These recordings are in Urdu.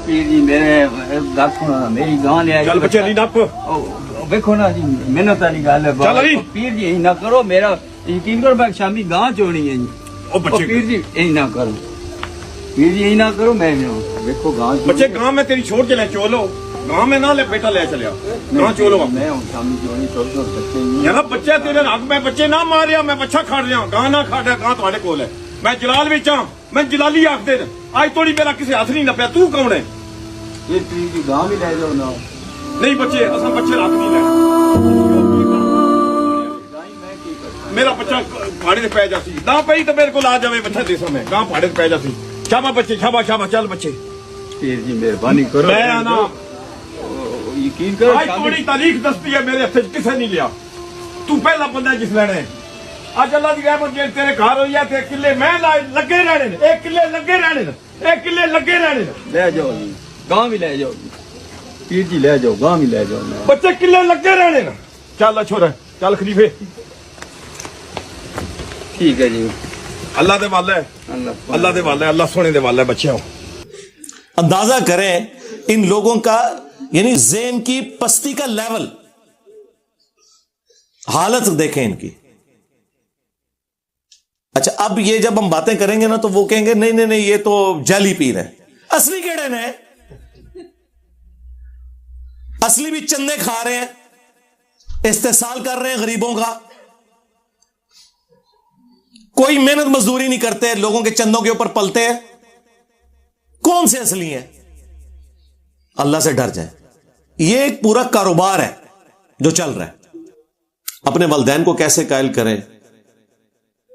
پیر جی میرے دس میری گاں لے چل بچے نہیں نپ دیکھو نا جی محنت والی گل ہے چل بھائی پیر جی نہ کرو میرا یقین کرو میں شامی گاں چونی ہے جی او بچے پیر جی یہی نہ کرو پیر جی یہی نہ کرو میں دیکھو گاں بچے گاں میں تیری چھوڑ کے لے چولو گاں میں نہ لے بیٹا لے چلیا گاں چولو میں ہوں شامی چونی چھوٹے چھوٹے بچے یار بچے تیرے رگ میں بچے نہ ماریا میں بچہ کھڑ رہا گاں نہ کھاڑا گاں تھوڑے کول ہے میں جلال وچ ہاں میں جلالی آخ دے آج توڑی میرا کسی ہاتھ نہیں نپیا تو کون ہے یہ پیر جی گاں بھی لے جاؤ نا نہیں بچے اصل بچے رکھ نہیں لے میرا بچہ پہاڑے پہ جاتی نہ پی تو میرے کو آ جائے بچہ دے میں گاں پہاڑے پہ جاتی شابا بچے شابا شابا چل بچے پیر جی مہربانی کرو میں آنا یقین کرو آج تھوڑی تاریخ دستی ہے میرے ہاتھ کسے نہیں لیا تو پہلا بندہ جس لینے اج اللہ دی رحمت جے تیرے گھر ہوئی ہے تے کلے میں لگے رہنے ایک کلے لگے رہنے ایک کلے لگے رہنے لے جاؤ جی گاں بھی لے جاؤ پیر جی لے جاؤ گاں بھی لے جاؤ بچے کلے لگے رہنے چل چھوڑا چل خلیفے ٹھیک ہے جی اللہ دے والے اللہ دے والے اللہ سونے دے والے بچے ہو اندازہ کریں ان لوگوں کا یعنی ذہن کی پستی کا لیول حالت دیکھیں ان کی اچھا اب یہ جب ہم باتیں کریں گے نا تو وہ کہیں گے نہیں نہیں نہیں یہ تو جعلی پیر ہے اصلی کیڑے نے اصلی بھی چندے کھا رہے ہیں استحصال کر رہے ہیں غریبوں کا کوئی محنت مزدوری نہیں کرتے لوگوں کے چندوں کے اوپر پلتے ہیں کون سے اصلی ہیں اللہ سے ڈر جائیں یہ ایک پورا کاروبار ہے جو چل رہا ہے اپنے والدین کو کیسے قائل کریں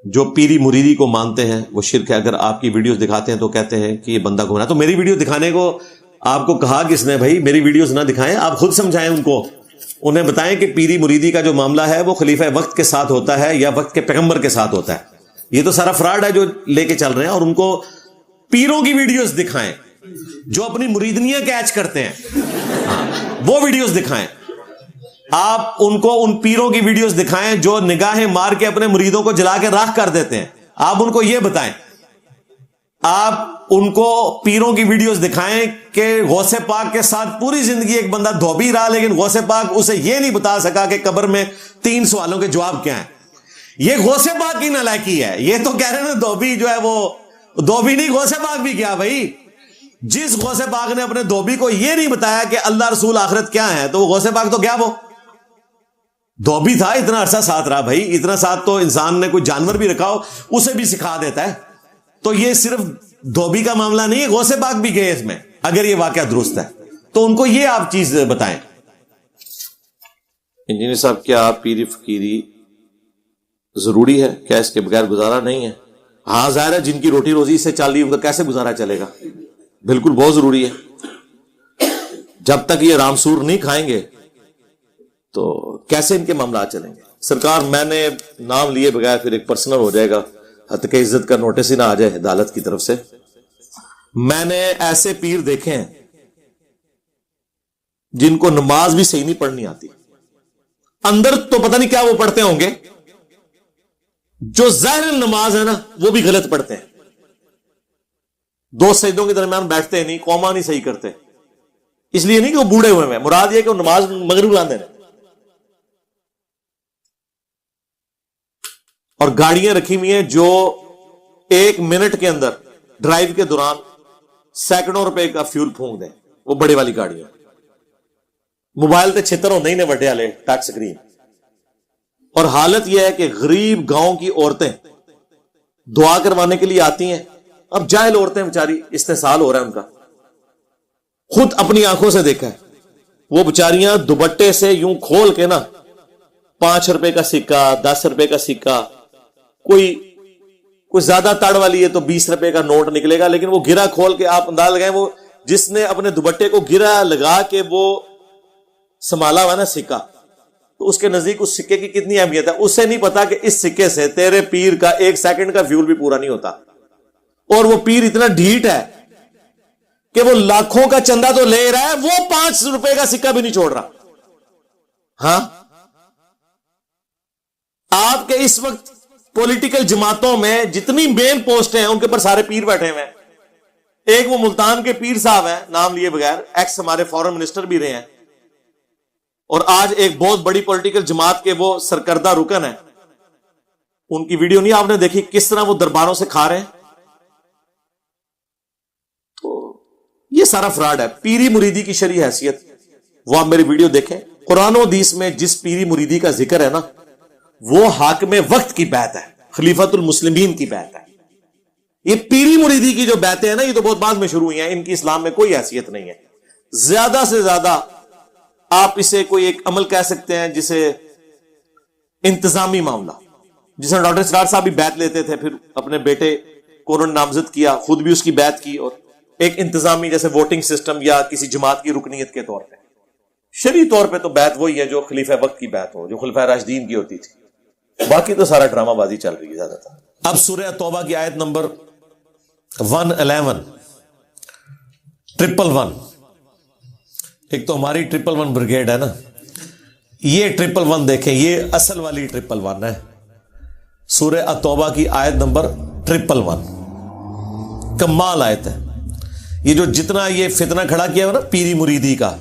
جو پیری مریدی کو مانتے ہیں وہ شرک ہے اگر آپ کی ویڈیوز دکھاتے ہیں تو کہتے ہیں کہ یہ بندہ گمراہ تو میری ویڈیو دکھانے کو آپ کو کہا کس نے بھائی میری ویڈیوز نہ دکھائیں آپ خود سمجھائیں ان کو انہیں بتائیں کہ پیری مریدی کا جو معاملہ ہے وہ خلیفہ وقت کے ساتھ ہوتا ہے یا وقت کے پیغمبر کے ساتھ ہوتا ہے یہ تو سارا فراڈ ہے جو لے کے چل رہے ہیں اور ان کو پیروں کی ویڈیوز دکھائیں جو اپنی مریدنیاں کیچ کرتے ہیں وہ ویڈیوز دکھائیں آپ ان کو ان پیروں کی ویڈیوز دکھائیں جو نگاہیں مار کے اپنے مریدوں کو جلا کے راکھ کر دیتے ہیں آپ ان کو یہ بتائیں آپ ان کو پیروں کی ویڈیوز دکھائیں کہ غوث پاک کے ساتھ پوری زندگی ایک بندہ دھوبی رہا لیکن غوث پاک اسے یہ نہیں بتا سکا کہ قبر میں 3 سوالوں کے جواب کیا ہیں یہ غوث پاک کی نالائکی ہے یہ تو کہہ رہے ہیں نا دھوبی جو ہے وہ دھوبی نہیں غوث پاک بھی کیا بھائی جس غوث پاک نے اپنے دھوبی کو یہ نہیں بتایا کہ اللہ رسول آخرت کیا ہے تو وہ غوث پاک تو کیا وہ دھوبی تھا اتنا عرصہ ساتھ رہا بھائی اتنا ساتھ تو انسان نے کوئی جانور بھی رکھا ہو اسے بھی سکھا دیتا ہے تو یہ صرف دھوبی کا معاملہ نہیں ہے غوث پاک بھی گئے اس میں اگر یہ واقعہ درست ہے تو ان کو یہ آپ چیز بتائیں انجینئر صاحب کیا پیری فقیری ضروری ہے کیا اس کے بغیر گزارا نہیں ہے ہاں ظاہر ہے جن کی روٹی روزی سے چل رہی ہے ان کا کیسے گزارا چلے گا بالکل بہت ضروری ہے جب تک یہ رامسور نہیں کھائیں گے تو کیسے ان کے معاملات چلیں گے سرکار میں نے نام لیے بغیر پھر ایک پرسنل ہو جائے گا حد کے عزت کا نوٹس ہی نہ آ جائے عدالت کی طرف سے میں نے ایسے پیر دیکھے ہیں جن کو نماز بھی صحیح نہیں پڑھنی آتی اندر تو پتہ نہیں کیا وہ پڑھتے ہوں گے جو ظاہر نماز ہے نا وہ بھی غلط پڑھتے ہیں 2 سجدوں کے درمیان بیٹھتے نہیں قوما نہیں صحیح کرتے اس لیے نہیں کہ وہ بوڑھے ہوئے ہیں مراد یہ کہ وہ نماز مغرب لاندے ہیں اور گاڑیاں رکھی ہوئی ہیں جو 1 منٹ کے اندر ڈرائیو کے دوران سینکڑوں روپے کا فیول پھونک دیں وہ بڑے والی گاڑیاں موبائل تے چھتر ہوندے ہی نے وڈے والے ٹچ سکرین اور حالت یہ ہے کہ غریب گاؤں کی عورتیں دعا کروانے کے لیے آتی ہیں اب جاہل عورتیں بیچاری استحصال ہو رہا ہے ان کا خود اپنی آنکھوں سے دیکھا ہے وہ بیچاریاں دوپٹے سے یوں کھول کے نا 5 روپے کا سکہ 10 روپے کا سکہ کوئی زیادہ تڑ والی ہے تو 20 روپے کا نوٹ نکلے گا لیکن وہ گرا کھول کے آپ انداز لگائیں وہ جس نے اپنے دوپٹے کو گرا لگا کے وہ سنبھالا ہوا نا سکہ تو اس کے نزدیک اس سکے کی کتنی اہمیت ہے اسے نہیں پتا کہ اس سکے سے تیرے پیر کا 1 سیکنڈ کا فیول بھی پورا نہیں ہوتا اور وہ پیر اتنا ڈھیٹ ہے کہ وہ لاکھوں کا چندہ تو لے رہا ہے وہ 5 روپے کا سکہ بھی نہیں چھوڑ رہا ہاں آپ کے اس وقت پولیٹیکل جماعتوں میں جتنی مین پوسٹ ہیں ان کے پر سارے پیر بیٹھے ہوئے ہیں ایک وہ ملتان کے پیر صاحب ہیں, نام لیے بغیر, ایکس ہمارے فورن منسٹر بھی رہے ہیں, اور آج ایک بہت بڑی پولیٹیکل جماعت کے وہ سرکردہ رکن ہیں. ان کی ویڈیو نہیں آپ نے دیکھی کس طرح وہ درباروں سے کھا رہے ہیں؟ تو یہ سارا فراڈ ہے. پیری مریدی کی شرعی حیثیت وہ آپ میری ویڈیو دیکھیں. قرآن و حدیث میں جس پیری مریدی کا ذکر ہے نا, وہ حاکم وقت کی بیعت ہے, خلیفۃ المسلمین کی بیعت ہے. یہ پیری مریدی کی جو بیعتیں ہیں نا, یہ تو بہت بعد میں شروع ہوئی ہیں, ان کی اسلام میں کوئی حیثیت نہیں ہے. زیادہ سے زیادہ آپ اسے کوئی ایک عمل کہہ سکتے ہیں, جسے انتظامی معاملہ, جس میں ڈاکٹر اسرار صاحب بھی بیعت لیتے تھے, پھر اپنے بیٹے کو انہوں نے نامزد کیا, خود بھی اس کی بیعت کی, اور ایک انتظامی جیسے ووٹنگ سسٹم یا کسی جماعت کی رکنیت کے طور پہ. شرعی طور پہ تو بیعت وہی ہے جو خلیفہ وقت کی بیعت ہو, جو خلفائے راشدین کی ہوتی تھی. باقی تو سارا ڈرامہ بازی چل رہی ہے زیادہ تر. اب سورہ توبہ کی آیت نمبر 111 111, ایک تو ہماری 111 بریگیڈ ہے نا, یہ 111 دیکھیں, یہ اصل والی 111 ہے. سورہ التوبہ کی آیت نمبر 111 کمال آیت ہے. یہ جو جتنا یہ فتنہ کھڑا کیا ہوا نا پیری مریدی کا,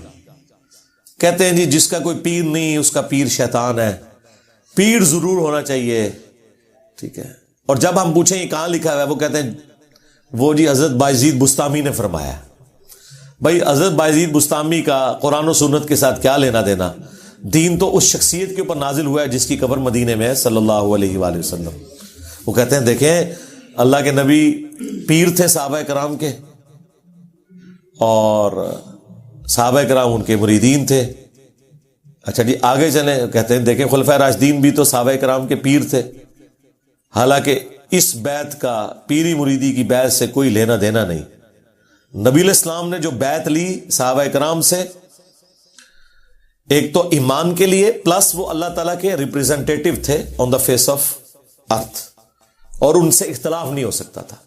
کہتے ہیں جی جس کا کوئی پیر نہیں اس کا پیر شیطان ہے, پیر ضرور ہونا چاہیے, ٹھیک ہے. اور جب ہم پوچھیں یہ کہاں لکھا ہوا ہے, وہ کہتے ہیں وہ جی حضرت بایزید بستامی نے فرمایا. بھائی حضرت بایزید بستامی کا قرآن و سنت کے ساتھ کیا لینا دینا؟ دین تو اس شخصیت کے اوپر نازل ہوا ہے جس کی قبر مدینے میں ہے صلی اللہ علیہ وآلہ وسلم. وہ کہتے ہیں دیکھیں اللہ کے نبی پیر تھے صحابہ کرام کے, اور صحابہ کرام ان کے مریدین تھے. اچھا جی آگے چلیں, کہتے ہیں دیکھیں خلفائے راشدین بھی تو صحابہ کرام کے پیر تھے, حالانکہ اس بیعت کا پیری مریدی کی بیعت سے کوئی لینا دینا نہیں. نبی علیہ السلام نے جو بیعت لی صحابہ کرام سے, ایک تو ایمان کے لیے, پلس وہ اللہ تعالیٰ کے ریپریزنٹیٹو تھے آن دا فیس آف ارتھ, اور ان سے اختلاف نہیں ہو سکتا تھا.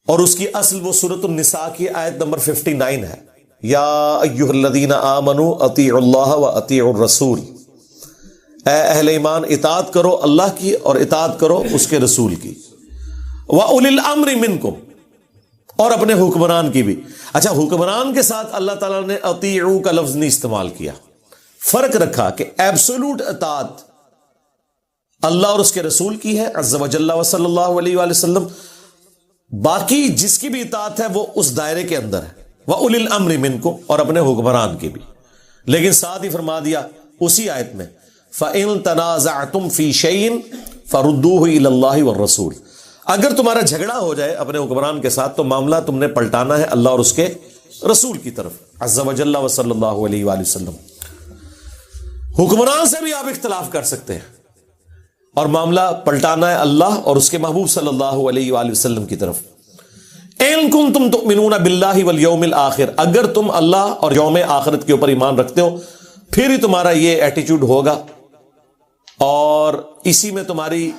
اور اس کی اصل وہ سورۃ النساء کی آیت نمبر 59 ہے, یا ایھا الذین آمنوا اطیعوا اللہ واطیعوا الرسول, اے اہل ایمان اطاعت کرو اللہ کی اور اطاعت کرو اس کے رسول کی. وَأُولِي الْأَمْرِ مِنْكُمْ, اور اپنے حکمران کی بھی. اچھا حکمران کے ساتھ اللہ تعالیٰ نے اطیعوا کا لفظ نہیں استعمال کیا, فرق رکھا کہ ایبسولوٹ اطاعت اللہ اور اس کے رسول کی ہے عز و جل و صلی اللہ علیہ وآلہ وسلم, باقی جس کی بھی اطاعت ہے وہ اس دائرے کے اندر ہے. وَأُولِي الْأَمْرِ مِنْكُمْ, اور اپنے حکمران کی بھی. لیکن ساتھ ہی فرما دیا اسی آیت میں فَإِن تَنَازَعْتُمْ فِي شَيْءٍ فَرُدُّوهُ إِلَى اللَّهِ وَالرَّسُولِ, اگر تمہارا جھگڑا ہو جائے اپنے حکمران کے ساتھ تو معاملہ تم نے پلٹانا ہے اللہ اور اس کے رسول کی طرف عز و جل و صلی اللہ علیہ وآلہ وسلم. حکمران سے بھی آپ اختلاف کر سکتے ہیں, اور معاملہ پلٹانا ہے اللہ اور اس کے محبوب صلی اللہ علیہ وآلہ وسلم کی طرف. اِن کُنتُم تُؤْمِنُونَ بِاللَّهِ وَالْيَوْمِ الْآخِرِ, اگر تم اللہ اور یوم آخرت کے اوپر ایمان رکھتے ہو پھر ہی تمہارا یہ ایٹیٹیوڈ ہوگا, اور اسی میں تمہاری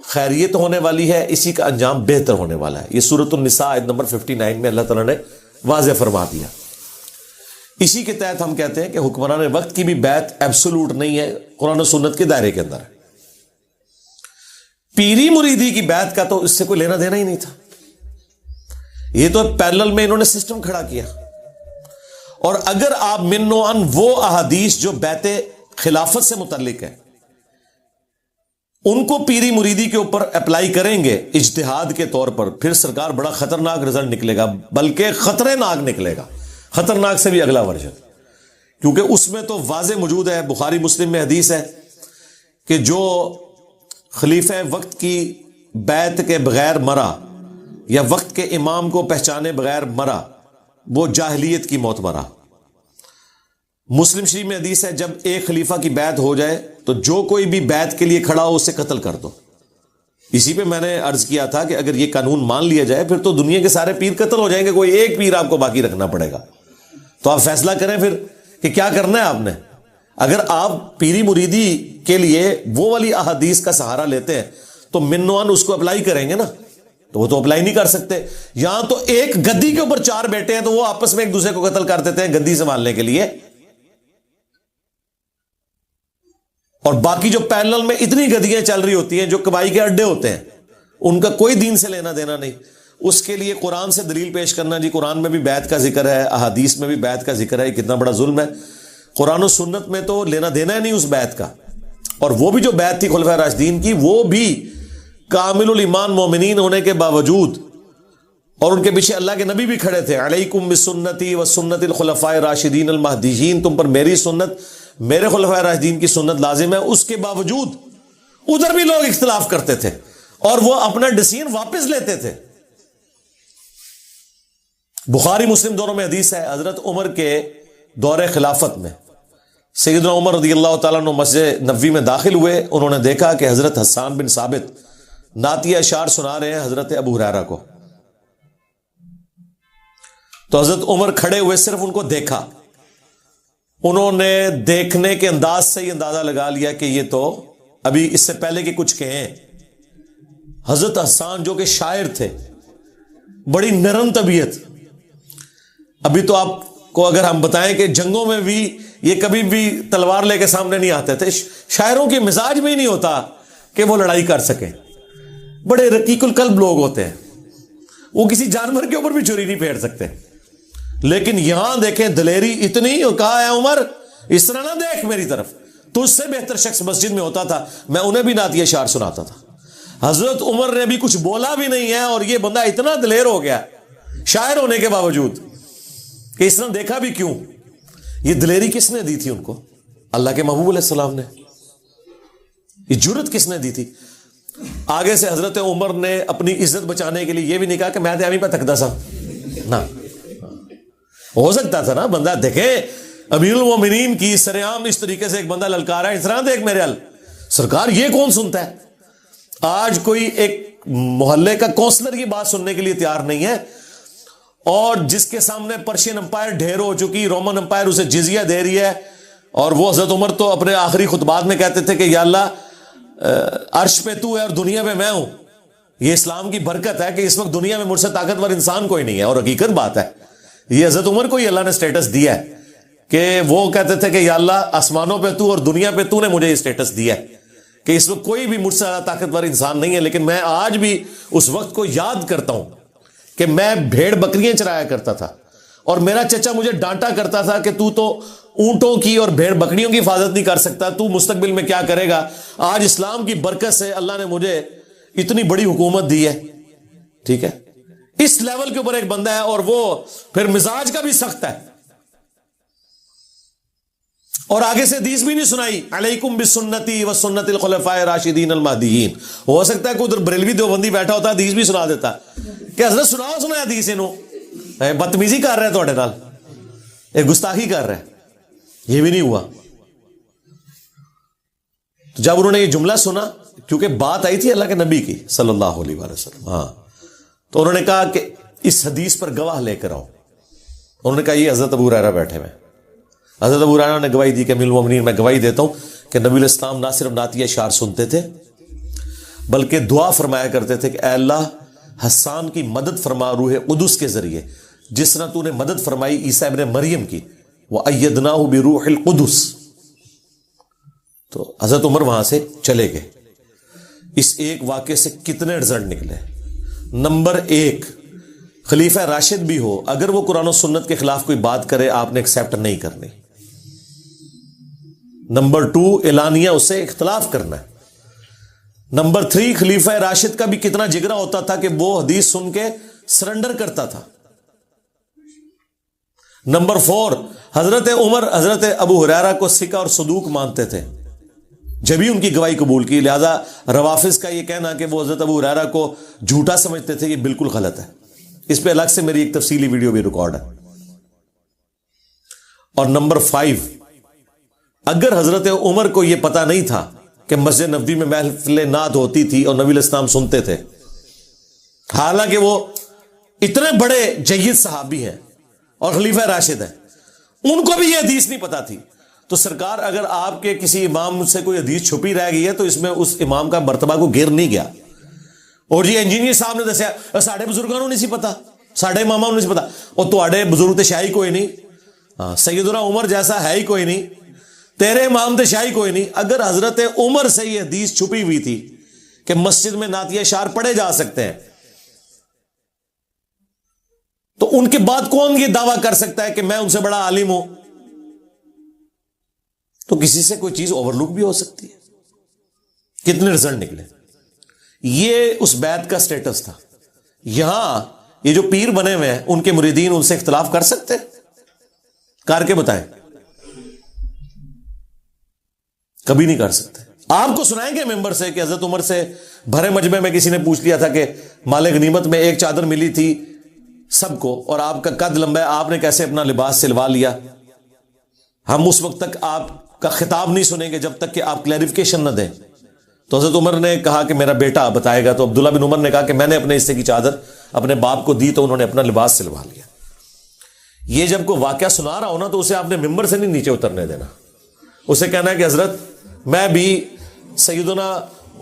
خیریت ہونے والی ہے, اسی کا انجام بہتر ہونے والا ہے. یہ سورۃ النساء آیت نمبر 59 میں اللہ تعالیٰ نے واضح فرما دیا. اسی کے تحت ہم کہتے ہیں کہ حکمران وقت کی بھی بیعت ایبسولوٹ نہیں ہے, قرآن و سنت کے دائرے کے اندر ہے. پیری مریدی کی بیعت کا تو اس سے کوئی لینا دینا ہی نہیں تھا. یہ تو پیرلل میں انہوں نے سسٹم کھڑا کیا. اور اگر آپ من و ان وہ احادیث جو بیعت خلافت سے متعلق ہے ان کو پیری مریدی کے اوپر اپلائی کریں گے اجتہاد کے طور پر, پھر سرکار بڑا خطرناک رزلٹ نکلے گا, بلکہ خطرناک نکلے گا, خطرناک سے بھی اگلا ورژن. کیونکہ اس میں تو واضح موجود ہے, بخاری مسلم میں حدیث ہے کہ جو خلیفہ وقت کی بیعت کے بغیر مرا یا وقت کے امام کو پہچانے بغیر مرا وہ جاہلیت کی موت مرا. مسلم شریف میں حدیث ہے جب ایک خلیفہ کی بیعت ہو جائے تو جو کوئی بھی بیعت کے لیے کھڑا ہو اسے قتل کر دو. اسی پہ میں نے عرض کیا تھا کہ اگر یہ قانون مان لیا جائے پھر تو دنیا کے سارے پیر قتل ہو جائیں گے, کوئی ایک پیر آپ کو باقی رکھنا پڑے گا. تو آپ فیصلہ کریں پھر کہ کیا کرنا ہے آپ نے. اگر آپ پیری مریدی کے لیے وہ والی احادیث کا سہارا لیتے ہیں تو منوان اس کو اپلائی کریں گے نا, تو وہ تو اپلائی نہیں کر سکتے. یہاں تو ایک گدی کے اوپر 4 بیٹے ہیں تو وہ آپس میں ایک دوسرے کو قتل کر دیتے ہیں گدی سنبھالنے کے لیے, اور باقی جو پیرلل میں اتنی گدیاں چل رہی ہوتی ہیں جو کبائی کے اڈے ہوتے ہیں ان کا کوئی دین سے لینا دینا نہیں. اس کے لیے قرآن سے دلیل پیش کرنا جی قرآن میں بھی بیعت کا ذکر ہے، احادیث میں بھی بیعت کا ذکر ہے، یہ کتنا بڑا ظلم ہے. قرآن و سنت میں تو لینا دینا ہے نہیں اس بیعت کا. اور وہ بھی جو بیعت تھی خلفائے راشدین کی، وہ بھی کامل الایمان مومنین ہونے کے باوجود، اور ان کے پیچھے اللہ کے نبی بھی کھڑے تھے، علیکم بسنتی و سنت الخلفاء الراشدین المہدیین، تم پر میری سنت، میرے خلفائے راشدین کی سنت لازم ہے. اس کے باوجود ادھر بھی لوگ اختلاف کرتے تھے اور وہ اپنا ڈیسیژن واپس لیتے تھے. بخاری مسلم دونوں میں حدیث ہے، حضرت عمر کے دور خلافت میں سیدنا عمر رضی اللہ تعالیٰ عنہ مسجد نبوی میں داخل ہوئے. انہوں نے دیکھا کہ حضرت حسان بن ثابت نعتیہ اشعار سنا رہے ہیں حضرت ابو ہریرہ کو. تو حضرت عمر کھڑے ہوئے، صرف ان کو دیکھا. انہوں نے دیکھنے کے انداز سے ہی اندازہ لگا لیا کہ یہ تو ابھی اس سے پہلے کہ کچھ کہیں. حضرت حسان جو کہ شاعر تھے، بڑی نرم طبیعت. ابھی تو آپ کو اگر ہم بتائیں کہ جنگوں میں بھی یہ کبھی بھی تلوار لے کے سامنے نہیں آتے تھے. شاعروں کے مزاج میں ہی نہیں ہوتا کہ وہ لڑائی کر سکیں. بڑے رقیق القلب لوگ ہوتے ہیں، وہ کسی جانور کے اوپر بھی چھری نہیں پھیر سکتے. لیکن یہاں دیکھیں دلیری اتنی، کہا ہے عمر اس طرح نہ دیکھ میری طرف، تو اس سے بہتر شخص مسجد میں ہوتا تھا، میں انہیں بھی نعتیہ اشعار سناتا تھا. حضرت عمر نے بھی کچھ بولا بھی نہیں ہے، اور یہ بندہ اتنا دلیر ہو گیا شاعر ہونے کے باوجود کہ اس طرح دیکھا بھی کیوں. یہ دلیری کس نے دی تھی ان کو؟ اللہ کے محبوب علیہ السلام نے. یہ جرت کس نے دی تھی؟ آگے سے حضرت عمر نے اپنی عزت بچانے کے لیے یہ بھی نہیں کہا کہ میں ابھی پہ تکدا سا نہ. ہو سکتا تھا نا بندہ دیکھے امیر المومنین کی سرعام اس طریقے سے ایک بندہ للکارا ہے، اس طرح دیکھ میرے ال سرکار یہ کون سنتا ہے. آج کوئی ایک محلے کا کونسلر یہ بات سننے کے لیے تیار نہیں ہے، اور جس کے سامنے پرشین امپائر ڈھیر ہو چکی، رومن امپائر اسے جزیہ دے رہی ہے، اور وہ حضرت عمر تو اپنے آخری خطبات میں کہتے تھے کہ یا اللہ عرش پہ تو ہے اور دنیا پہ میں ہوں. یہ اسلام کی برکت ہے کہ اس وقت دنیا میں مجھ سے طاقتور انسان کوئی نہیں ہے. اور حقیقت بات ہے، یہ حضرت عمر کو ہی اللہ نے سٹیٹس دیا ہے کہ وہ کہتے تھے کہ یا اللہ آسمانوں پہ تو اور دنیا پہ تو نے مجھے یہ سٹیٹس دیا ہے کہ اس وقت کوئی بھی مجھ سے زیادہ طاقتور انسان نہیں ہے. لیکن میں آج بھی اس وقت کو یاد کرتا ہوں کہ میں بھیڑ بکریاں چرایا کرتا تھا، اور میرا چچا مجھے ڈانٹا کرتا تھا کہ تو اونٹوں کی اور بھیڑ بکریوں کی حفاظت نہیں کر سکتا، تو مستقبل میں کیا کرے گا. آج اسلام کی برکت سے اللہ نے مجھے اتنی بڑی حکومت دی ہے. ٹھیک ہے، اس لیول کے اوپر ایک بندہ ہے، اور وہ پھر مزاج کا بھی سخت ہے. اور آگے سے حدیث بھی نہیں سنائی، علیکم بسنتی و سنت الخلفاء الراشدین المہدیین. ہو سکتا ہے کہ ادھر بریلوی دیوبندی بیٹھا ہوتا حدیث بھی سنا دیتا کہ حضرت سنا حدیث انہوں بدتمیزی کر رہے تھوڑے نال، ایک گستاخی کر رہے. یہ بھی نہیں ہوا. تو جب انہوں نے یہ جملہ سنا، کیونکہ بات آئی تھی اللہ کے نبی کی صلی اللہ علیہ وآلہ وسلم، ہاں، تو انہوں نے کہا کہ اس حدیث پر گواہ لے کر آؤ. انہوں نے کہا یہ حضرت ابو ہریرہ بیٹھے ہوئے. حضرت ابو ہریرہ نے گواہی دی کہ امیر المومنین میں گواہی دیتا ہوں کہ نبی علیہ السلام نہ صرف نعتیہ اشعار سنتے تھے بلکہ دعا فرمایا کرتے تھے کہ اے اللہ حسان کی مدد فرما روح قدس کے ذریعے، جس طرح تو نے مدد فرمائی عیسیٰ ابن مریم کی، وَأَيَّدْنَاهُ بِرُوحِ الْقُدُسِ. تو حضرت عمر وہاں سے چلے گئے. اس ایک واقعے سے کتنے رزلٹ نکلے؟ نمبر 1، خلیفہ راشد بھی ہو، اگر وہ قرآن و سنت کے خلاف کوئی بات کرے آپ نے ایکسیپٹ نہیں کرنی. نمبر 2، اعلانیہ اس سے اختلاف کرنا ہے. نمبر 3، خلیفہ راشد کا بھی کتنا جگرا ہوتا تھا کہ وہ حدیث سن کے سرنڈر کرتا تھا. نمبر 4، حضرت عمر حضرت ابو ہریرہ کو ثقہ اور صدوق مانتے تھے، جبھی ان کی گواہی قبول کی. لہذا روافظ کا یہ کہنا کہ وہ حضرت ابو ہریرہ کو جھوٹا سمجھتے تھے، یہ بالکل غلط ہے. اس پہ الگ سے میری ایک تفصیلی ویڈیو بھی ریکارڈ ہے. اور نمبر 5، اگر حضرت عمر کو یہ پتا نہیں تھا کہ مسجد نبوی میں محفل نعت ہوتی تھی اور نبی علیہ السلام سنتے تھے، حالانکہ وہ اتنے بڑے جید صحابی ہیں اور خلیفہ راشد ہیں، ان کو بھی یہ حدیث نہیں پتا تھی، تو سرکار اگر آپ کے کسی امام سے کوئی حدیث چھپی رہ گئی ہے تو اس میں اس امام کا مرتبہ کو گر نہیں گیا. اور جی انجینئر صاحب نے دسیا ساڑھے بزرگوں نے نہیں سی پتا، ساڑھے اماموں نے نہیں سی پتا، اور تواڈے بزرگ تے شاہی کوئی نہیں، ہاں سیدنا عمر جیسا ہے ہی کوئی نہیں، تیرے امام تے شاہی کوئی نہیں. اگر حضرت عمر سے یہ حدیث چھپی ہوئی تھی کہ مسجد میں نعتیہ اشعار پڑھے جا سکتے ہیں تو ان کے بعد کون یہ دعویٰ کر سکتا ہے کہ میں ان سے بڑا عالم ہوں؟ تو کسی سے کوئی چیز اوور لک بھی ہو سکتی ہے. کتنے رزلٹ نکلے. یہ اس بیعت کا سٹیٹس تھا. یہاں یہ جو پیر بنے ہوئے ہیں ان کے مریدین ان سے اختلاف کر سکتے ہیں؟ کر کے بتائیں. کبھی نہیں کر سکتے. آپ کو سنائیں گے ممبر سے کہ حضرت عمر سے بھرے مجمع میں کسی نے پوچھ لیا تھا کہ مال غنیمت میں ایک چادر ملی تھی سب کو اور آپ کا قد لمبا ہے, آپ نے کیسے اپنا لباس سلوا لیا؟ ہم اس وقت تک آپ کا خطاب نہیں سنیں گے جب تک کہ آپ کلیریفیکیشن نہ دیں. تو حضرت عمر نے کہا کہ میرا بیٹا بتائے گا. تو عبداللہ بن عمر نے کہا کہ میں نے اپنے حصے کی چادر اپنے باپ کو دی تو انہوں نے اپنا لباس سلوا لیا. یہ جب کوئی واقعہ سنا رہا ہو نا تو اسے آپ نے ممبر سے نہیں نیچے اترنے دینا. اسے کہنا ہے کہ حضرت میں بھی سیدنا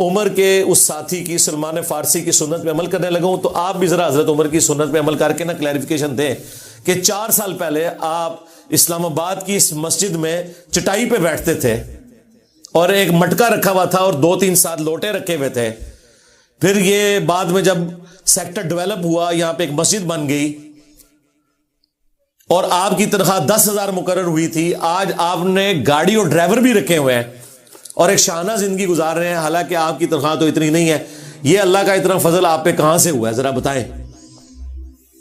عمر کے اس ساتھی کی سلمان فارسی کی سنت پہ عمل کرنے لگا ہوں, تو آپ بھی ذرا حضرت عمر کی سنت پہ عمل کر کے نا کلیریفیکیشن دیں کہ 4 سال پہلے آپ اسلام آباد کی اس مسجد میں چٹائی پہ بیٹھتے تھے اور ایک مٹکا رکھا ہوا تھا اور 2-3 ساتھ لوٹے رکھے ہوئے تھے. پھر یہ بعد میں جب سیکٹر ڈیولپ ہوا یہاں پہ ایک مسجد بن گئی اور آپ کی تنخواہ 10,000 مقرر ہوئی تھی. آج آپ نے گاڑی اور ڈرائیور بھی رکھے ہوئے ہیں اور ایک شاہانہ زندگی گزار رہے ہیں, حالانکہ آپ کی تنخواہ تو اتنی نہیں ہے. یہ اللہ کا اتنا فضل آپ پہ کہاں سے ہوا ہے ذرا بتائیں.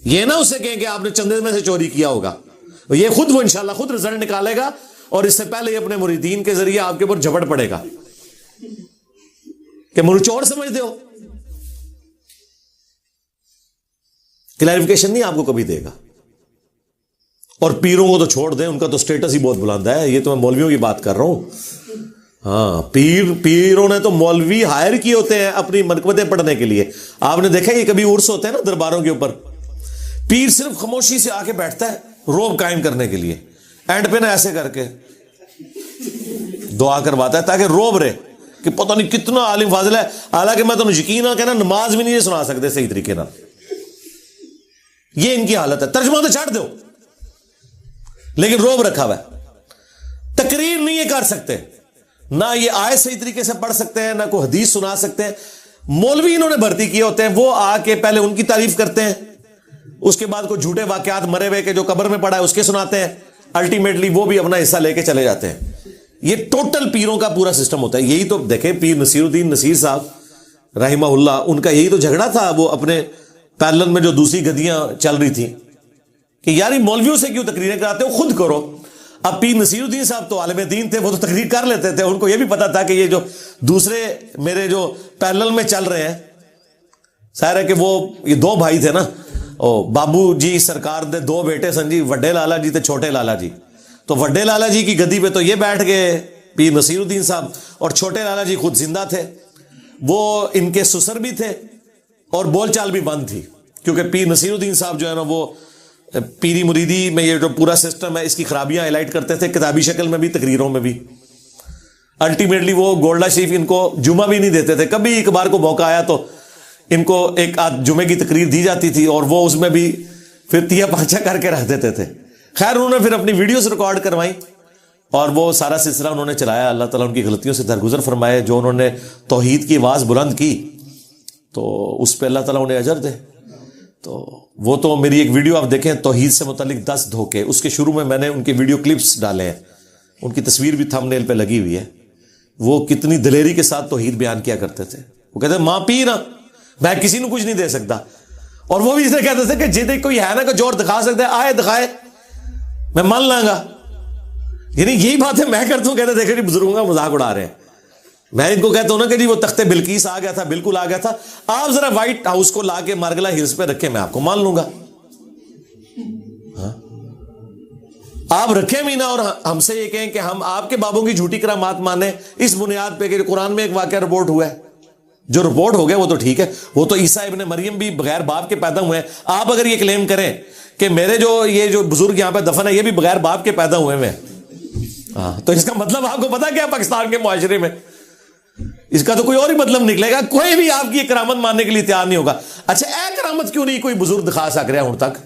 یہ نہ اسے کہیں کہ آپ نے چندے میں سے چوری کیا ہوگا. یہ خود وہ انشاءاللہ خود رزلٹ نکالے گا اور اس سے پہلے یہ اپنے مریدین کے ذریعے آپ کے اوپر جھپٹ پڑے گا کہ مجھے چور سمجھتے ہو. کلیریفیکیشن نہیں آپ کو کبھی دے گا. اور پیروں کو تو چھوڑ دیں, ان کا تو سٹیٹس ہی بہت بلند ہے. یہ تو میں مولویوں کی بات کر رہا ہوں. ہاں, پیروں نے تو مولوی ہائر کیے ہوتے ہیں اپنی منقبتیں پڑھنے کے لیے. آپ نے دیکھا یہ کبھی عرس ہوتے ہیں نا درباروں کے اوپر, پیر صرف خاموشی سے آ کے بیٹھتا ہے روب قائم کرنے کے لیے, اینڈ پہ نا ایسے کر کے دعا کرواتا ہے تاکہ روب رہے کہ پتہ نہیں کتنا عالم فاضل ہے. حالانکہ میں تو یقین نہ کہنا نماز بھی نہیں سنا سکتے صحیح طریقے نہ. یہ ان کی حالت ہے. ترجمہ تو چھاڑ دو لیکن روب رکھا ہوا ہے. تقریر نہیں یہ کر سکتے, نہ یہ آیت صحیح طریقے سے پڑھ سکتے ہیں, نہ کوئی حدیث سنا سکتے ہیں. مولوی انہوں نے بھرتی کیے ہوتے ہیں, وہ آ کے پہلے ان کی تعریف کرتے ہیں, اس کے بعد کوئی جھوٹے واقعات مرے ہوئے کے جو قبر میں پڑا ہے اس کے سناتے ہیں, الٹیمیٹلی وہ بھی اپنا حصہ لے کے چلے جاتے ہیں. یہ ٹوٹل پیروں کا پورا سسٹم ہوتا ہے. یہی تو دیکھیں پیر نصیر الدین نصیر صاحب رحمہ اللہ, ان کا یہی تو جھگڑا تھا وہ اپنے پیرلل میں جو دوسری گدیاں چل رہی تھیں کہ یار مولویوں سے کیوں تقریریں کراتے ہو, خود کرو. اب پیر نصیر الدین صاحب تو عالم دین تھے, وہ تو تقریر کر لیتے تھے. ان کو یہ بھی پتا تھا کہ یہ جو دوسرے میرے جو پیرلل میں چل رہے ہیں, ظاہر ہے کہ وہ یہ 2 بھائی تھے نا, بابو جی سرکار دے 2 بیٹے سن جی, وڈے لالا جی تے چھوٹے لالا جی. تو وڈے لالا جی کی گدی پہ تو یہ بیٹھ گئے پیر نصیر الدین صاحب, اور چھوٹے لالا جی خود زندہ تھے, وہ ان کے سسر بھی تھے اور بول چال بھی بند تھی, کیونکہ پیر نصیر الدین صاحب جو ہے نا وہ پیری مریدی میں یہ جو پورا سسٹم ہے اس کی خرابیاں ہائی لائٹ کرتے تھے, کتابی شکل میں بھی تقریروں میں بھی. الٹیمیٹلی وہ گولڈا شریف ان کو جمعہ بھی نہیں دیتے تھے. کبھی ایک بار کو موقع آیا تو ان کو ایک آدھ جمعے کی تقریر دی جاتی تھی اور وہ اس میں بھی پھر 3-5 کر کے رکھ دیتے تھے. خیر انہوں نے پھر اپنی ویڈیوز ریکارڈ کروائی اور وہ سارا سلسلہ انہوں نے چلایا. اللہ تعالیٰ ان کی غلطیوں سے درگزر فرمائے. جو انہوں نے توحید کی آواز بلند کی تو اس پہ اللہ تعالیٰ انہیں اجر دے. تو وہ تو میری ایک ویڈیو آپ دیکھیں توحید سے متعلق 10 دھوکے, اس کے شروع میں میں نے ان کے ویڈیو کلپس ڈالے ہیں, ان کی تصویر بھی تھمب نیل پہ لگی ہوئی ہے. وہ کتنی دلیری کے ساتھ توحید بیان کیا کرتے تھے. وہ کہتے ہیں ماں پی نا, میں کسی نے کچھ نہیں دے سکتا. اور وہ بھی اسے کہتے تھے کہ جی کوئی ہے نا کہ جوڑ دکھا سکتے ہیں, آئے دکھائے میں مان لاں گا. یعنی یہی بات ہے میں کرتا ہوں. کہتے دیکھیں جی بزرگوں کا مذاق اڑا رہے ہیں. میں ان کو کہتا ہوں نا کہ جی وہ تخت بلقیس آ گیا تھا, بالکل آ گیا تھا. آپ ذرا وائٹ ہاؤس کو لا کے مارگلا ہلز پہ رکھے, میں آپ کو مان لوں گا. ہاں آپ رکھیں بھی نا اور ہم سے یہ کہیں کہ ہم آپ کے بابوں کی جھوٹی کرامات مانیں اس بنیاد پہ کہ قرآن میں ایک واقعہ رپورٹ ہوا ہے. جو رپورٹ ہو گیا وہ تو ٹھیک ہے, وہ تو عیسیٰ ابن مریم بھی بغیر باپ کے پیدا ہوئے ہیں. آپ اگر یہ کلیم کریں کہ میرے یہ جو بزرگ یہاں پہ دفن ہے یہ بھی بغیر باپ کے پیدا ہوئے ہیں, ہاں تو اس کا مطلب آپ کو پتا کیا پاکستان کے معاشرے میں اس کا تو کوئی اور ہی مطلب نکلے گا. کوئی بھی آپ کی کرامت ماننے کے لیے تیار نہیں ہوگا. اچھا اے کرامت کیوں نہیں کوئی بزرگ دکھا سک رہا ہوں تک,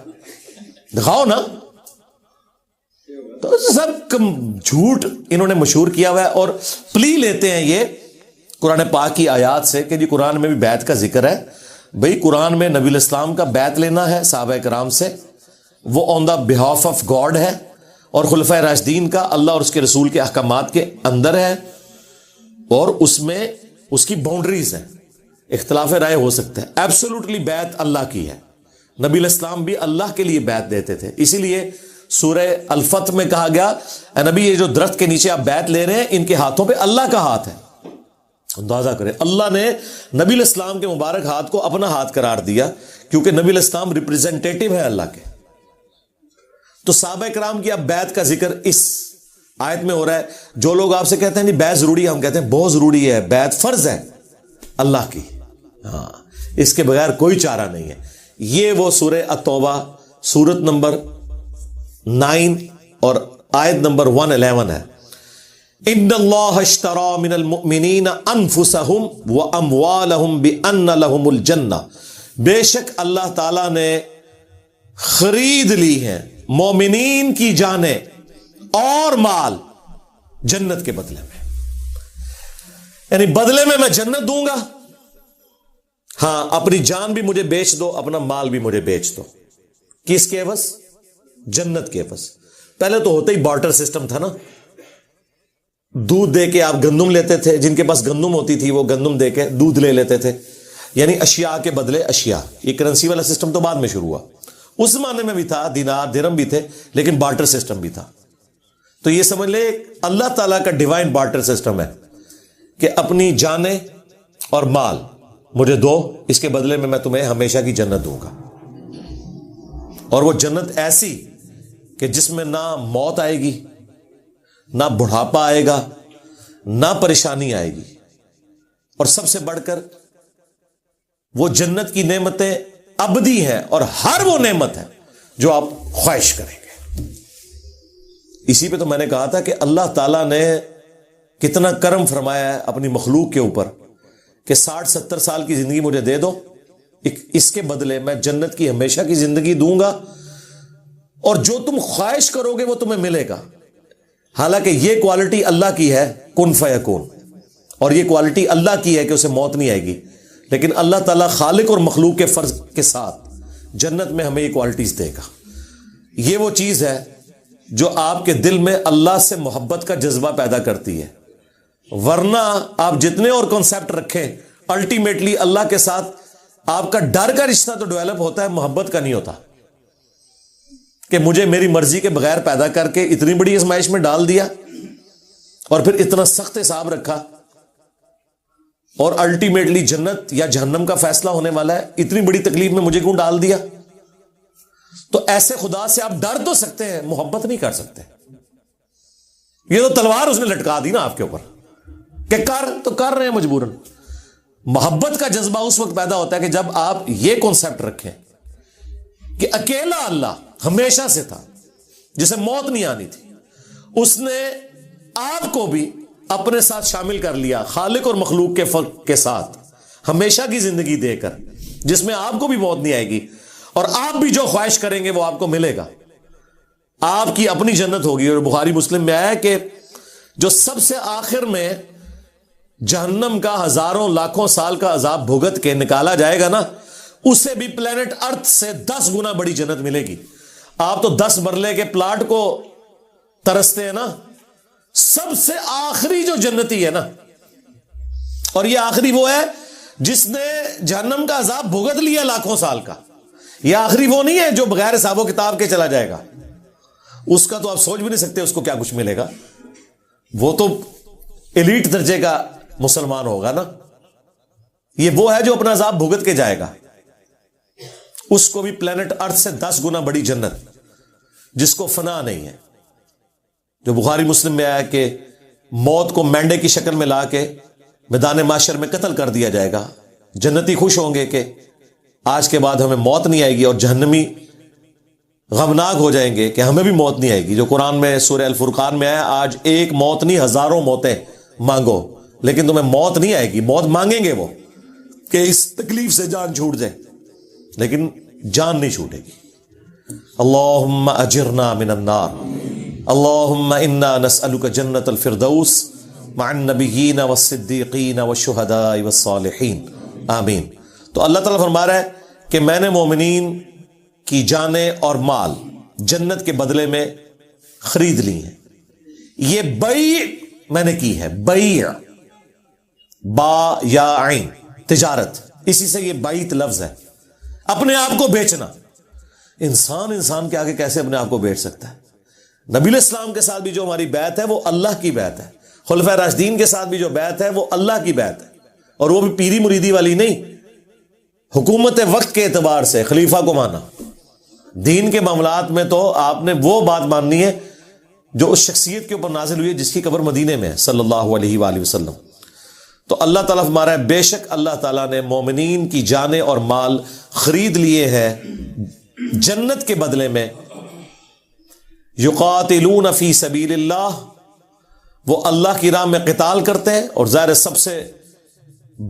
دکھاؤ نا. تو سب جھوٹ انہوں نے مشہور کیا ہوا ہے اور پلی لیتے ہیں یہ قرآن پاک کی آیات سے کہ جی قرآن میں بھی بیعت کا ذکر ہے. بھئی قرآن میں نبی الاسلام کا بیعت لینا ہے صحابہ کرام سے, وہ آن دا بہاف آف گاڈ ہے اور خلفائے راشدین کا اللہ اور اس کے رسول کے احکامات کے اندر ہے, اور اس میں اس کی باؤنڈریز ہیں, اختلاف رائے ہو سکتا ہے. ایبسولوٹلی بیعت اللہ کی ہے. نبی علیہ السلام بھی اللہ کے لیے بیعت دیتے تھے, اسی لیے سورہ الفتح میں کہا گیا اے نبی یہ جو درخت کے نیچے آپ بیعت لے رہے ہیں ان کے ہاتھوں پہ اللہ کا ہاتھ ہے. اندازہ کریں, اللہ نے نبی علیہ السلام کے مبارک ہاتھ کو اپنا ہاتھ قرار دیا کیونکہ نبی علیہ السلام ریپریزنٹیٹیو ہے اللہ کے. تو صحابہ کرام کی اب بیعت کا ذکر اس آیت میں ہو رہا ہے. جو لوگ آپ سے کہتے ہیں نہیں بیعت ضروری ہے, ہم کہتے ہیں بہت ضروری ہے, بیعت فرض ہے اللہ کی, ہاں اس کے بغیر کوئی چارہ نہیں ہے. یہ وہ سورہ التوبہ سورت نمبر 9 اور آیت نمبر 111 ہے. ان اللہ اشترى من المؤمنین انفسهم واموالهم بان لهم الجنہ, بے شک اللہ تعالی نے خرید لی ہیں مومنین کی جانیں اور مال جنت کے بدلے میں, یعنی بدلے میں جنت دوں گا. ہاں اپنی جان بھی مجھے بیچ دو, اپنا مال بھی مجھے بیچ دو. کس کے عوض؟ جنت کے عوض. پہلے تو ہوتا ہی بارٹر سسٹم تھا نا, دودھ دے کے آپ گندم لیتے تھے, جن کے پاس گندم ہوتی تھی وہ گندم دے کے دودھ لے لیتے تھے, یعنی اشیاء کے بدلے اشیاء. یہ کرنسی والا سسٹم تو بعد میں شروع ہوا, اس زمانے میں بھی تھا, دینار درہم بھی تھے, لیکن بارٹر سسٹم بھی تھا. تو یہ سمجھ لے اللہ تعالیٰ کا ڈیوائن بارٹر سسٹم ہے کہ اپنی جانیں اور مال مجھے دو, اس کے بدلے میں تمہیں ہمیشہ کی جنت دوں گا. اور وہ جنت ایسی کہ جس میں نہ موت آئے گی, نہ بڑھاپا آئے گا, نہ پریشانی آئے گی, اور سب سے بڑھ کر وہ جنت کی نعمتیں ابدی ہیں, اور ہر وہ نعمت ہے جو آپ خواہش کریں گے. اسی پہ تو میں نے کہا تھا کہ اللہ تعالیٰ نے کتنا کرم فرمایا ہے اپنی مخلوق کے اوپر کہ 60-70 سال کی زندگی مجھے دے دو, اس کے بدلے میں جنت کی ہمیشہ کی زندگی دوں گا, اور جو تم خواہش کرو گے وہ تمہیں ملے گا. حالانکہ یہ کوالٹی اللہ کی ہے کن فیکون, اور یہ کوالٹی اللہ کی ہے کہ اسے موت نہیں آئے گی, لیکن اللہ تعالیٰ خالق اور مخلوق کے فرض کے ساتھ جنت میں ہمیں یہ کوالٹیز دے گا. یہ وہ چیز ہے جو آپ کے دل میں اللہ سے محبت کا جذبہ پیدا کرتی ہے. ورنہ آپ جتنے اور کانسیپٹ رکھیں, الٹیمیٹلی اللہ کے ساتھ آپ کا ڈر کا رشتہ تو ڈیولپ ہوتا ہے, محبت کا نہیں ہوتا. کہ مجھے میری مرضی کے بغیر پیدا کر کے اتنی بڑی آزمائش میں ڈال دیا, اور پھر اتنا سخت حساب رکھا, اور الٹیمیٹلی جنت یا جہنم کا فیصلہ ہونے والا ہے, اتنی بڑی تکلیف میں مجھے کیوں ڈال دیا. تو ایسے خدا سے آپ ڈر تو سکتے ہیں, محبت نہیں کر سکتے. یہ تو تلوار اس نے لٹکا دی نا آپ کے اوپر کہ کر تو کر رہے ہیں مجبوراً. محبت کا جذبہ اس وقت پیدا ہوتا ہے کہ جب آپ یہ کانسیپٹ رکھیں کہ اکیلا اللہ ہمیشہ سے تھا, جسے موت نہیں آنی تھی, اس نے آپ کو بھی اپنے ساتھ شامل کر لیا خالق اور مخلوق کے فرق کے ساتھ, ہمیشہ کی زندگی دے کر, جس میں آپ کو بھی موت نہیں آئے گی, اور آپ بھی جو خواہش کریں گے وہ آپ کو ملے گا. آپ کی اپنی جنت ہوگی. اور بخاری مسلم میں آیا کہ جو سب سے آخر میں جہنم کا ہزاروں لاکھوں سال کا عذاب بھگت کے نکالا جائے گا نا, اسے بھی پلانٹ ارتھ سے 10 گنا بڑی جنت ملے گی. آپ تو 10 مرلے کے پلاٹ کو ترستے ہیں نا, سب سے آخری جو جنتی ہے نا, اور یہ آخری وہ ہے جس نے جہنم کا عذاب بھگت لیا لاکھوں سال کا. یہ آخری وہ نہیں ہے جو بغیر حساب و کتاب کے چلا جائے گا, اس کا تو آپ سوچ بھی نہیں سکتے اس کو کیا کچھ ملے گا. وہ تو ایلیٹ درجے کا مسلمان ہوگا نا. یہ وہ ہے جو اپنا عذاب بھگت کے جائے گا, اس کو بھی پلانٹ ارتھ سے 10 گنا بڑی جنت, جس کو فنا نہیں ہے. جو بخاری مسلم میں آیا کہ موت کو مینڈے کی شکل میں لا کے میدان معاشر میں قتل کر دیا جائے گا. جنتی خوش ہوں گے کہ آج کے بعد ہمیں موت نہیں آئے گی, اور جہنمی غمناک ہو جائیں گے کہ ہمیں بھی موت نہیں آئے گی. جو قرآن میں سورہ الفرقان میں آیا, آج ایک موت نہیں ہزاروں موتیں مانگو لیکن تمہیں موت نہیں آئے گی. موت مانگیں گے وہ کہ اس تکلیف سے جان چھوٹ جائے, لیکن جان نہیں چھوٹے گی. اللہم اجرنا من النار, اللہم انا نسألک جنت الفردوس مع النبیین والصدیقین والشہداء والصالحین, آمین. تو اللہ تعالیٰ فرما رہا ہے کہ میں نے مومنین کی جانیں اور مال جنت کے بدلے میں خرید لی ہیں. یہ بیع میں نے کی ہے, بیع با یا عین, تجارت, اسی سے یہ بیعت لفظ ہے, اپنے آپ کو بیچنا. انسان کے آگے کیسے اپنے آپ کو بیچ سکتا ہے؟ نبی علیہ السلام کے ساتھ بھی جو ہماری بیعت ہے وہ اللہ کی بیعت ہے, خلفائے راشدین کے ساتھ بھی جو بیعت ہے وہ اللہ کی بیعت ہے, اور وہ بھی پیری مریدی والی نہیں, حکومت وقت کے اعتبار سے خلیفہ کو مانا. دین کے معاملات میں تو آپ نے وہ بات ماننی ہے جو اس شخصیت کے اوپر نازل ہوئی ہے جس کی قبر مدینے میں ہے صلی اللہ علیہ وآلہ وسلم. تو اللہ تعالیٰ فرما رہا ہے بے شک اللہ تعالیٰ نے مومنین کی جانیں اور مال خرید لیے ہیں جنت کے بدلے میں. یقاتلون فی سبیل اللہ, وہ اللہ کی راہ میں قتال کرتے ہیں. اور ظاہر سب سے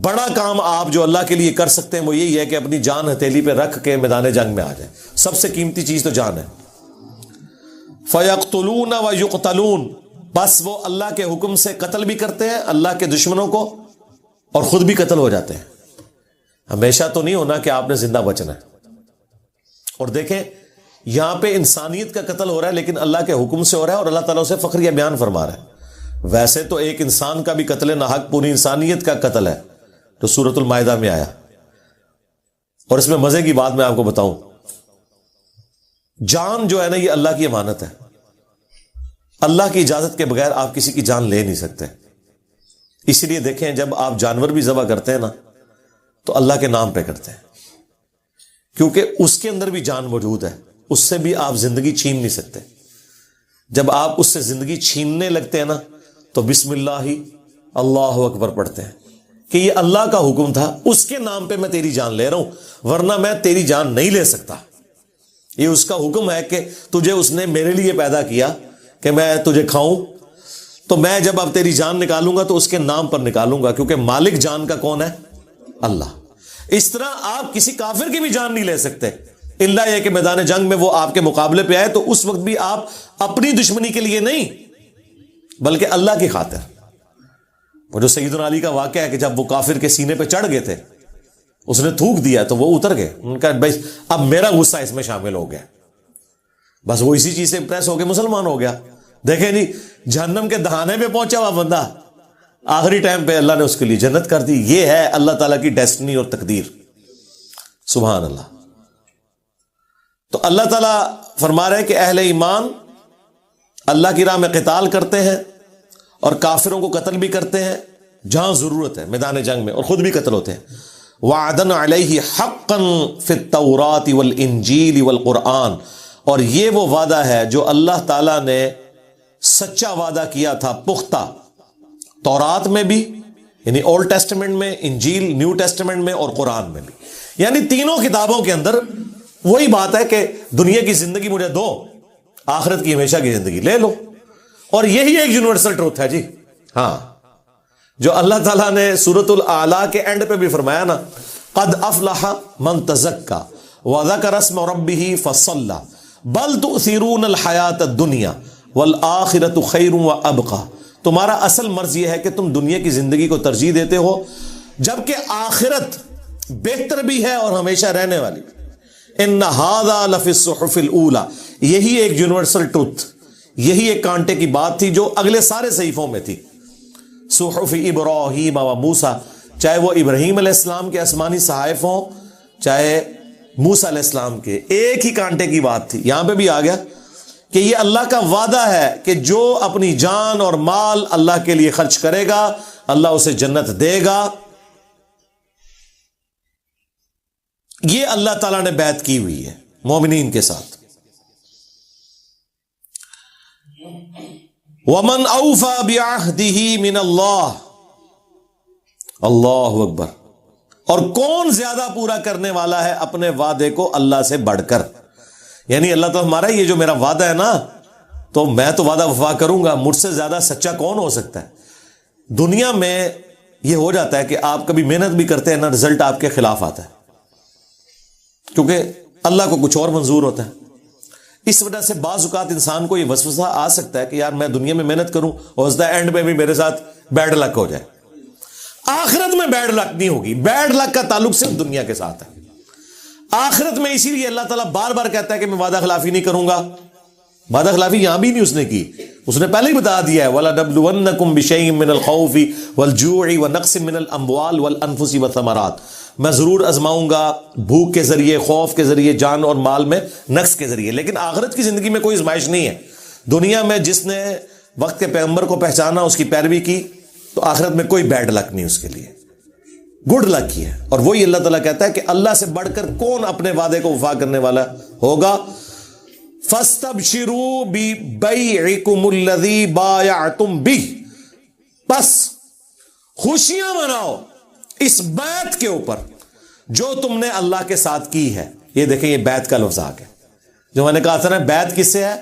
بڑا کام آپ جو اللہ کے لیے کر سکتے ہیں وہ یہی ہے کہ اپنی جان ہتھیلی پہ رکھ کے میدان جنگ میں آ جائیں. سب سے قیمتی چیز تو جان ہے. فیقتلون ویقتلون, بس وہ اللہ کے حکم سے قتل بھی کرتے ہیں اللہ کے دشمنوں کو, اور خود بھی قتل ہو جاتے ہیں. ہمیشہ تو نہیں ہونا کہ آپ نے زندہ بچنا ہے. اور دیکھیں یہاں پہ انسانیت کا قتل ہو رہا ہے لیکن اللہ کے حکم سے ہو رہا ہے, اور اللہ تعالیٰ اسے فخریہ بیان فرما رہا ہے. ویسے تو ایک انسان کا بھی قتل نہ حق پوری انسانیت کا قتل ہے جو سورۃ المائدہ میں آیا. اور اس میں مزے کی بات میں آپ کو بتاؤں, جان جو ہے نا یہ اللہ کی امانت ہے. اللہ کی اجازت کے بغیر آپ کسی کی جان لے نہیں سکتے. اس لیے دیکھیں جب آپ جانور بھی ذبح کرتے ہیں نا تو اللہ کے نام پہ کرتے ہیں, کیونکہ اس کے اندر بھی جان موجود ہے, اس سے بھی آپ زندگی چھین نہیں سکتے. جب آپ اس سے زندگی چھیننے لگتے ہیں نا تو بسم اللہ اللہ اکبر پڑھتے ہیں کہ یہ اللہ کا حکم تھا, اس کے نام پہ میں تیری جان لے رہا ہوں, ورنہ میں تیری جان نہیں لے سکتا. یہ اس کا حکم ہے کہ تجھے اس نے میرے لیے پیدا کیا کہ میں تجھے کھاؤں, تو میں جب اب تیری جان نکالوں گا تو اس کے نام پر نکالوں گا, کیونکہ مالک جان کا کون ہے؟ اللہ. اس طرح آپ کسی کافر کی بھی جان نہیں لے سکتے الا یہ کہ میدان جنگ میں وہ آپ کے مقابلے پہ آئے, تو اس وقت بھی آپ اپنی دشمنی کے لیے نہیں بلکہ اللہ کی خاطر. وہ جو سیدنا علی کا واقعہ ہے کہ جب وہ کافر کے سینے پہ چڑھ گئے تھے, اس نے تھوک دیا تو وہ اتر گئے. ان کا بھائی اب میرا غصہ اس میں شامل ہو گیا, بس وہ اسی چیز سے امپریس ہو کے مسلمان ہو گیا. دیکھیں نہیں جہنم کے دہانے پہ پہنچا ہوا بندہ, آخری ٹائم پہ اللہ نے اس کے لیے جنت کر دی. یہ ہے اللہ تعالیٰ کی ڈیسٹنی اور تقدیر. سبحان اللہ. تو اللہ تعالیٰ فرما رہے ہیں کہ اہل ایمان اللہ کی راہ میں قتال کرتے ہیں اور کافروں کو قتل بھی کرتے ہیں جہاں ضرورت ہے میدان جنگ میں, اور خود بھی قتل ہوتے ہیں. وعدن علیہ حقا فی التوراۃ والانجیل والقرآن, اور یہ وہ وعدہ ہے جو اللہ تعالیٰ نے سچا وعدہ کیا تھا پختہ تورات میں بھی, یعنی اولڈ ٹیسٹمنٹ میں, انجیل نیو ٹیسٹمنٹ میں, اور قرآن میں بھی. یعنی تینوں کتابوں کے اندر وہی بات ہے کہ دنیا کی زندگی مجھے دو, آخرت کی ہمیشہ کی زندگی لے لو. اور یہی ایک یونیورسل ٹروتھ ہے جی. ہاں, جو اللہ تعالیٰ نے سورۃ الاعلیٰ کے اینڈ پہ بھی فرمایا نا, قد افلح من تزکا وذکر اسم ربہ فصلی بل تؤثرون الحیاۃ الدنیا والآخرۃ خیر وابقی. تمہارا اصل مرض یہ ہے کہ تم دنیا کی زندگی کو ترجیح دیتے ہو جبکہ آخرت بہتر بھی ہے اور ہمیشہ رہنے والی. ان ھذا لفی الصحف الاولی, یہی ایک یونیورسل ٹروتھ, یہی ایک کانٹے کی بات تھی جو اگلے سارے صحیفوں میں تھی. صحف ابراہیم و موسیٰ, چاہے وہ ابراہیم علیہ السلام کے آسمانی صحائف ہوں چاہے موسیٰ علیہ السلام کے, ایک ہی کانٹے کی بات تھی. یہاں پہ بھی آ گیا کہ یہ اللہ کا وعدہ ہے کہ جو اپنی جان اور مال اللہ کے لیے خرچ کرے گا اللہ اسے جنت دے گا. یہ اللہ تعالیٰ نے بیعت کی ہوئی ہے مومنین کے ساتھ. وَمَنْ أَوْفَى بِعَهْدِهِ مِنَ اللَّهِ, اللہ اکبر. اور کون زیادہ پورا کرنے والا ہے اپنے وعدے کو اللہ سے بڑھ کر. یعنی اللہ تعالیٰ ہمارا یہ جو میرا وعدہ ہے نا تو میں تو وعدہ وفا کروں گا, مجھ سے زیادہ سچا کون ہو سکتا ہے. دنیا میں یہ ہو جاتا ہے کہ آپ کبھی محنت بھی کرتے ہیں نا, رزلٹ آپ کے خلاف آتا ہے کیونکہ اللہ کو کچھ اور منظور ہوتا ہے. اس وجہ سے بعض اوقات انسان کو یہ وسوسہ آ سکتا ہے کہ یار میں دنیا میں محنت کروں اور اس دا اینڈ میں بھی میرے ساتھ بیڈ لک ہو جائے. آخرت میں بیڈ لک نہیں ہوگی, بیڈ لک کا تعلق صرف دنیا کے ساتھ ہے. آخرت میں اسی لیے اللہ تعالیٰ بار بار کہتا ہے کہ میں وعدہ خلافی نہیں کروں گا. وعدہ خلافی یہاں بھی نہیں اس نے کی, اس نے پہلے ہی بتا دیا ہے وَلَنَبْلُوَنَّكُمْ بِشَيْءٍ مِّنَ الْخَوْفِ وَالْجُوعِ وَنَقْصٍ مِّنَ الْأَمْوَالِ وَالْأَنفُسِ وَالثَّمَرَاتِ, میں ضرور آزماؤں گا بھوک کے ذریعے, خوف کے ذریعے, جان اور مال میں نقص کے ذریعے. لیکن آخرت کی زندگی میں کوئی آزمائش نہیں ہے. دنیا میں جس نے وقت کے پیغمبر کو پہچانا, اس کی پیروی کی, تو آخرت میں کوئی بیڈ لک نہیں اس کے لیے, گڈ لک ہی ہے. اور وہی اللہ تعالیٰ کہتا ہے کہ اللہ سے بڑھ کر کون اپنے وعدے کو وفا کرنے والا ہوگا. فَاسْتَبْشِرُوا بِبَيْعِكُمُ الَّذِي بَايَعْتُمْ بِهِ, بس خوشیاں مناؤ اس بیعت کے اوپر جو تم نے اللہ کے ساتھ کی ہے. یہ دیکھیں, یہ بیعت کا لفظ آ گیا. جو میں نے کہا تھا نا, بیعت کس سے ہے؟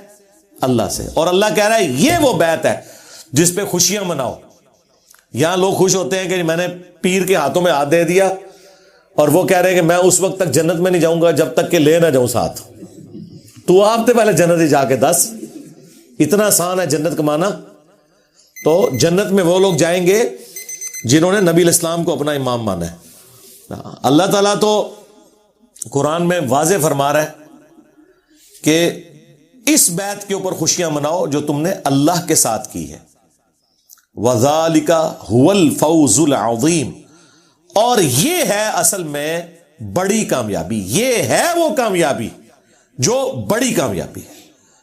اللہ سے. اور اللہ کہہ رہا ہے یہ وہ بیعت ہے جس پہ خوشیاں مناؤ. یہاں لوگ خوش ہوتے ہیں کہ میں نے پیر کے ہاتھوں میں ہاتھ دے دیا, اور وہ کہہ رہے ہیں کہ میں اس وقت تک جنت میں نہیں جاؤں گا جب تک کہ لے نہ جاؤں ساتھ. تو آپ سے پہلے جنت ہی جا کے دس, اتنا آسان ہے جنت کمانا. تو جنت میں وہ لوگ جائیں گے جنہوں نے نبی الاسلام کو اپنا امام مانا ہے. اللہ تعالیٰ تو قرآن میں واضح فرما رہا ہے کہ اس بیعت کے اوپر خوشیاں مناؤ جو تم نے اللہ کے ساتھ کی ہے. وَذَلِكَ هُوَ الْفَوْزُ الْعَظِيمُ, اور یہ ہے اصل میں بڑی کامیابی, یہ ہے وہ کامیابی جو بڑی کامیابی ہے.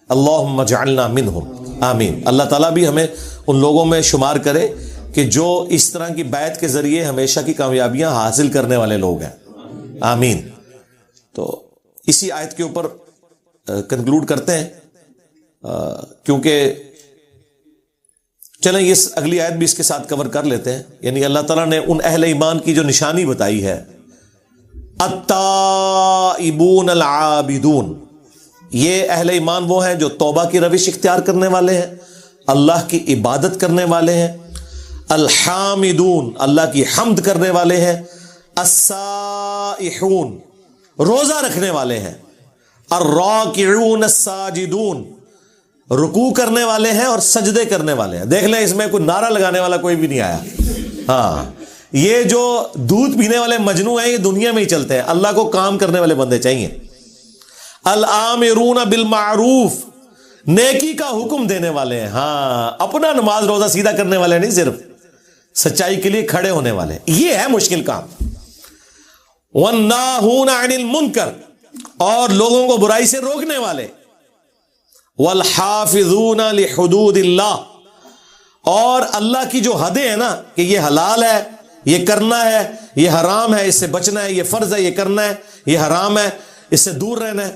اللہم اجعلنا منہم, آمین. اللہ تعالیٰ بھی ہمیں ان لوگوں میں شمار کرے کہ جو اس طرح کی بیعت کے ذریعے ہمیشہ کی کامیابیاں حاصل کرنے والے لوگ ہیں, آمین. تو اسی آیت کے اوپر کنکلوڈ کرتے ہیں, کیونکہ چلیں یہ اگلی آیت بھی اس کے ساتھ کور کر لیتے ہیں. یعنی اللہ تعالیٰ نے ان اہل ایمان کی جو نشانی بتائی ہے, التائبون العابدون, یہ اہل ایمان وہ ہیں جو توبہ کی روش اختیار کرنے والے ہیں, اللہ کی عبادت کرنے والے ہیں. الحامدون, اللہ کی حمد کرنے والے ہیں. السائحون, روزہ رکھنے والے ہیں. الراکعون الساجدون, رکوع کرنے والے ہیں اور سجدے کرنے والے ہیں. دیکھ لیں اس میں کوئی نعرہ لگانے والا کوئی بھی نہیں آیا. ہاں, یہ جو دودھ پینے والے مجنو ہیں یہ دنیا میں ہی چلتے ہیں, اللہ کو کام کرنے والے بندے چاہیے. الآمرون بالمعروف, نیکی کا حکم دینے والے ہیں. ہاں, اپنا نماز روزہ سیدھا کرنے والے نہیں, صرف سچائی کے لیے کھڑے ہونے والے. یہ ہے مشکل کام. والناہون عن المنکر, اور لوگوں کو برائی سے روکنے والے. والحافظون لحدود اللہ, اور اللہ کی جو حدیں ہیں نا کہ یہ حلال ہے, یہ کرنا ہے, یہ حرام ہے, اس سے بچنا ہے, یہ فرض ہے, یہ کرنا ہے, یہ حرام ہے, اس سے دور رہنا ہے,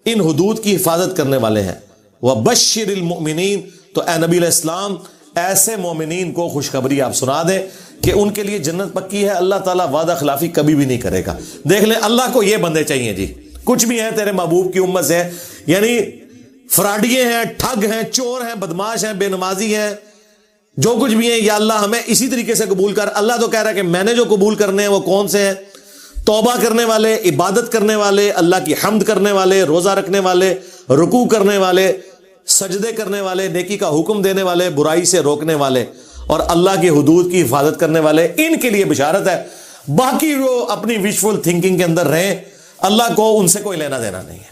ان حدود کی حفاظت کرنے والے ہیں. وبشر المؤمنین, تو اے نبی علیہ السلام ایسے مومنین کو خوشخبری آپ سنا دیں کہ ان کے لیے جنت پکی ہے, اللہ تعالیٰ وعدہ خلافی کبھی بھی نہیں کرے گا. دیکھ لیں اللہ کو یہ بندے چاہیے جی, کچھ بھی ہیں تیرے محبوب کی امت سے, یعنی فراڈیے ہیں, ٹھگ ہیں, چور ہیں, بدماش ہیں, بے نمازی ہیں, جو کچھ بھی ہیں, یا اللہ ہمیں اسی طریقے سے قبول کر. اللہ تو کہہ رہا ہے کہ میں نے جو قبول کرنے ہیں وہ کون سے ہیں؟ توبہ کرنے والے, عبادت کرنے والے, اللہ کی حمد کرنے والے, روزہ رکھنے والے, رکوع کرنے والے, سجدے کرنے والے, نیکی کا حکم دینے والے, برائی سے روکنے والے, اور اللہ کی حدود کی حفاظت کرنے والے. ان کے لیے بشارت ہے. باقی وہ اپنی وشفل تھنکنگ کے اندر رہیں, اللہ کو ان سے کوئی لینا دینا نہیں ہے.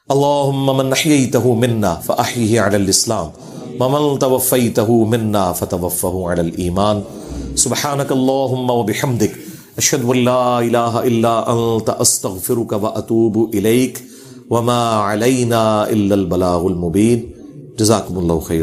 اللہم من احییتہ منا فاحیہ علی الاسلام ومن توفیتہ منا فتوفہ علی الایمان. سبحانک اللہم وبحمدک, اشہد ان لا الہ الا انت, استغفرک واتوب الیک, وما علینا الا البلاغ المبین. جزاکم اللہ خیر.